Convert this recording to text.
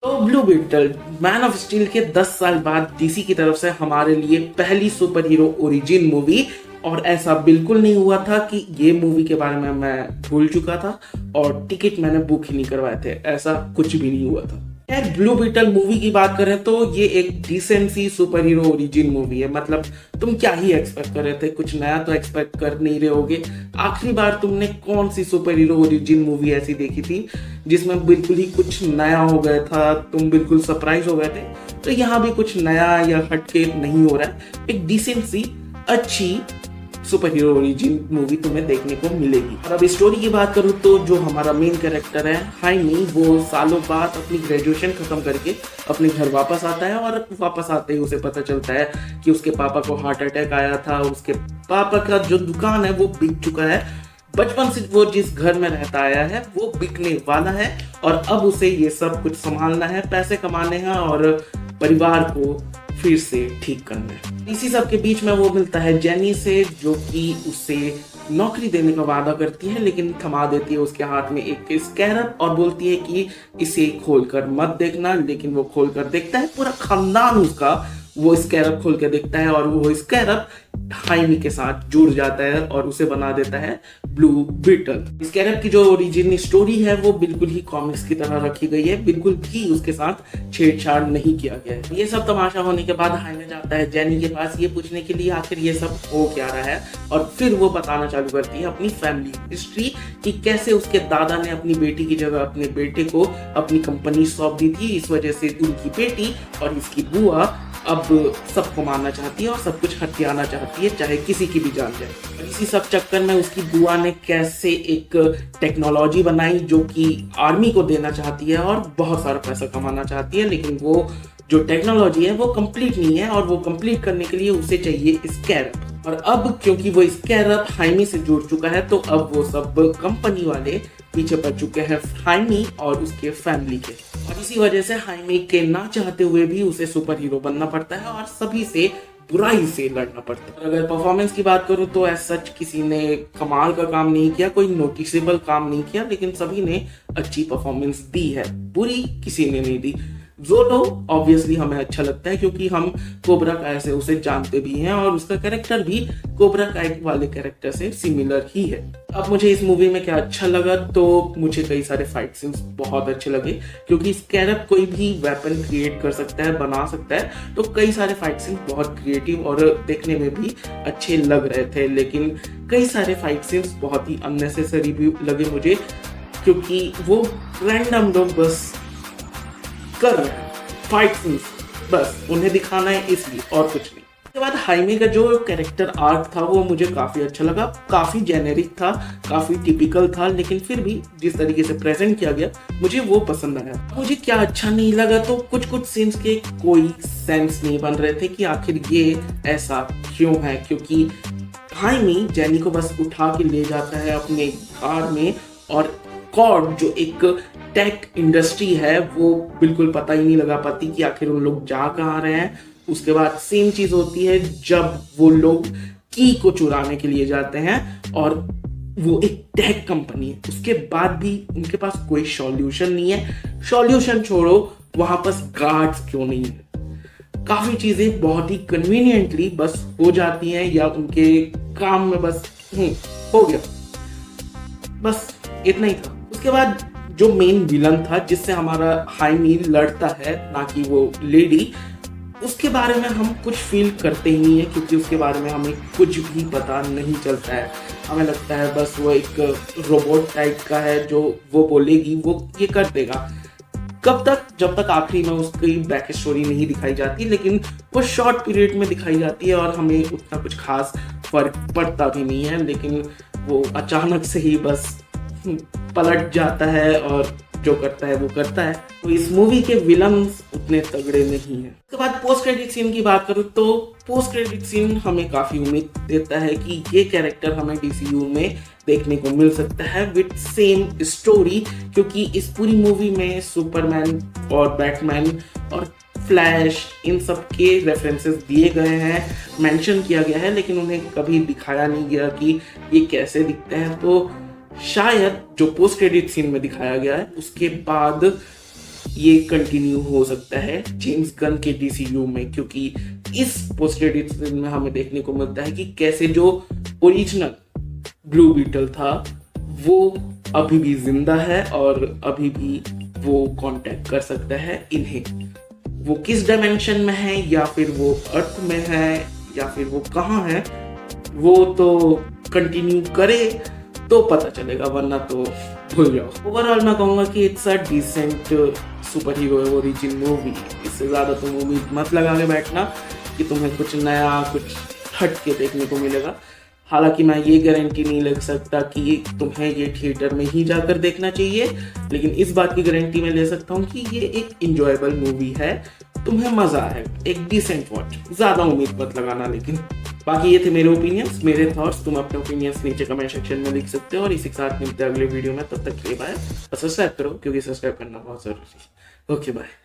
तो blue beetle man of steel के 10 साल बाद डीसी की तरफ से हमारे लिए पहली सुपर हीरो ओरिजिन मूवी। और ऐसा बिल्कुल नहीं हुआ था कि ये मूवी के बारे में मैं भूल चुका था और टिकट मैंने बुक ही नहीं करवाए थे, ऐसा कुछ भी नहीं हुआ था। यार ब्लू बीटल मूवी की बात करें तो ये एक डिसेंट सी सुपर हीरो ओरिजिन मूवी है। मतलब तुम क्या ही एक्सपेक्ट कर रहे थे, कुछ नया तो एक्सपेक्ट कर नहीं रहे होगे। आखिरी बार तुमने कौन सी सुपर हीरो ओरिजिन मूवी ऐसी देखी थी जिसमें बिल्कुल ही कुछ नया हो गया था, तुम बिल्कुल सरप्राइज हो गए थे। तो यहाँ भी कुछ नया या हटके नहीं हो रहा है, एक डिसेंट सी अच्छी सुपर हीरो ओरिजिन मूवी तुम्हें देखने को मिलेगी। और अब स्टोरी की बात करूँ तो जो हमारा मेन कैरेक्टर है हाइमी, वो सालों बाद अपनी ग्रेजुएशन खत्म करके अपने घर वापस आता है। और वापस आते ही उसे पता चलता है कि उसके पापा को हार्ट अटैक आया था, उसके पापा का जो दुकान है वो बिक चुका है, बचपन से वो जिस घर में रहता आया है वो बिकने वाला है। और अब उसे ये सब कुछ संभालना है, पैसे कमाने हैं और परिवार को फिर से ठीक करना है। इसी सब के बीच में वो मिलता है जेनी से, जो कि उसे नौकरी देने का वादा करती है लेकिन थमा देती है उसके हाथ में एक स्कैरब और बोलती है कि इसे खोलकर मत देखना। लेकिन वो खोलकर देखता है, पूरा खानदान उसका वो स्कैरब खोल के देखता है और वो स्कैरब हाइमी के साथ जुड़ जाता है और उसे बना देता है ब्लू बीटल। स्कैरब की जो ओरिजिन स्टोरी है वो बिल्कुल ही कॉमिक्स की तरह रखी गई है, बिल्कुल भी उसके साथ छेड़छाड़ नहीं किया गया है। ये सब तमाशा होने के बाद हाइमी जाता है जेनी के पास ये पूछने के लिए आखिर ये सब हो क्या रहा है। और फिर वो बताना चालू करती है अपनी फैमिली हिस्ट्री कि कैसे उसके दादा ने अपनी बेटी की जगह अपने बेटे को अपनी कंपनी सौंप दी थी। इस वजह से उनकी बेटी और इसकी बुआ अब सबको मारना चाहती है और सब कुछ हथियाना चाहती है, चाहे किसी की भी जान जाए। और इसी सब चक्कर में उसकी बुआ ने कैसे एक टेक्नोलॉजी बनाई जो कि आर्मी को देना चाहती है और बहुत सारा पैसा कमाना चाहती है। लेकिन वो जो टेक्नोलॉजी है वो कंप्लीट नहीं है और वो कंप्लीट करने के लिए उसे चाहिए स्कैरब। और अब क्योंकि वो स्कैरब हाइमी से जुड़ चुका है तो अब वो सब कंपनी वाले पीछे पड़ चुके हैं हाइमी और उसके फैमिली के। और इसी वजह से हाइमी के ना चाहते हुए भी उसे सुपर हीरो बनना पड़ता है और सभी से बुराई से लड़ना पड़ता है। अगर परफॉर्मेंस की बात करूं तो एज सच किसी ने कमाल का काम नहीं किया, कोई नोटिसेबल काम नहीं किया, लेकिन सभी ने अच्छी परफॉर्मेंस दी है, बुरी किसी ने नहीं दी। ज़ोलो ऑब्वियसली हमें अच्छा लगता है क्योंकि हम कोबरा काय से उसे जानते भी हैं और उसका कैरेक्टर भी कोबरा काय वाले कैरेक्टर से सिमिलर ही है। अब मुझे इस मूवी में क्या अच्छा लगा तो मुझे कई सारे फाइट सीन्स बहुत अच्छे लगे क्योंकि स्कैरब कोई भी वेपन क्रिएट कर सकता है, बना सकता है। तो कई सारे फाइट सीन्स बहुत क्रिएटिव और देखने में भी अच्छे लग रहे थे। लेकिन कई सारे फाइट सीन्स बहुत ही अननेसेसरी भी लगे मुझे क्योंकि वो रैंडम लोग बस कर रहे हैं फाइट सीन्स, बस उन्हें दिखाना है इसलिए और कुछ नहीं। उसके बाद हाइमी का जो कैरेक्टर आर्क था वो मुझे काफी अच्छा लगा, काफी जेनेरिक था, काफी टिपिकल था, लेकिन फिर भी जिस तरीके से प्रेजेंट किया गया मुझे वो पसंद आया। मुझे क्या अच्छा नहीं लगा तो कुछ कुछ सीन्स के कोई सेंस नहीं बन रहे थे कि आखिर ये ऐसा क्यों है। क्योंकि हाइमी जेनी को बस उठा के ले जाता है अपने कार में और कॉर्ड जो एक टेक इंडस्ट्री है वो बिल्कुल पता ही नहीं लगा पाती कि आखिर उन लोग जा कहाँ रहे हैं। उसके बाद सेम चीज होती है जब वो लोग की को चुराने के लिए जाते हैं और वो एक टेक कंपनी है, उसके बाद भी उनके पास कोई सॉल्यूशन नहीं है। सॉल्यूशन छोड़ो, वहां पास गार्ड्स क्यों नहीं है। काफी चीजें बहुत ही कन्वीनियंटली बस हो जाती हैं या उनके काम में बस हो गया, बस इतना ही था। उसके बाद जो मेन विलन था जिससे हमारा हाइमी लड़ता है, ना कि वो लेडी, उसके बारे में हम कुछ फील करते ही नहीं है क्योंकि उसके बारे में हमें कुछ भी पता नहीं चलता है। हमें लगता है बस वो एक रोबोट टाइप का है, जो वो बोलेगी वो ये कर देगा। कब तक, जब तक आखिरी में उसकी बैक स्टोरी नहीं दिखाई जाती, लेकिन वो शॉर्ट पीरियड में दिखाई जाती है और हमें उतना कुछ खास फर्क पड़ता भी नहीं है। लेकिन वो अचानक से ही बस पलट जाता है और जो करता है वो करता है। तो इस मूवी के विलन्स उतने तगड़े नहीं है। उसके बाद पोस्ट क्रेडिट सीन की बात करूँ तो पोस्ट क्रेडिट सीन हमें काफी उम्मीद देता है कि ये कैरेक्टर हमें डीसीयू में देखने को मिल सकता है विद सेम स्टोरी, क्योंकि इस पूरी मूवी में सुपरमैन और बैटमैन और फ्लैश इन सब के रेफरेंसेस दिए गए हैं, मेंशन किया गया है, लेकिन उन्हें कभी दिखाया नहीं गया कि ये कैसे दिखते हैं। तो शायद जो पोस्ट क्रेडिट सीन में दिखाया गया है उसके बाद ये कंटिन्यू हो सकता है जेम्स गन के डीसीयू में, क्योंकि इस पोस्ट क्रेडिट सीन में हमें देखने को मिलता है कि कैसे जो ओरिजिनल ब्लू बीटल था वो अभी भी जिंदा है और अभी भी वो कांटेक्ट कर सकता है इन्हें। वो किस डायमेंशन में है, या फिर वो अर्थ में है, या फिर वो कहाँ है, वो तो कंटिन्यू करे तो पता चलेगा, वरना तो भूल जाओ। ओवरऑल मैं कहूँगा कि it's a decent super hero origin movie. इससे ज़्यादा तुम उम्मीद मत लगा के बैठना कि तुम्हें कुछ नया, कुछ हट के देखने को मिलेगा। हालांकि मैं ये गारंटी नहीं ले सकता कि तुम्हें ये थिएटर में ही जाकर देखना चाहिए, लेकिन इस बात की गारंटी मैं ले सकता हूँ कि ये एक इंजॉयबल मूवी है, तुम्हें मज़ा आएगा, एक डिसेंट वॉच। ज़्यादा उम्मीद मत लगाना। लेकिन बाकी ये थे मेरे ओपिनियंस, मेरे थॉट्स। तुम अपने ओपिनियंस नीचे कमेंट सेक्शन में लिख सकते हो, और इसी के साथ मिलते हैं अगले वीडियो में। तब तक के लिए बाय, और सब्सक्राइब करो क्योंकि सब्सक्राइब करना बहुत ज़रूरी है। Okay bye.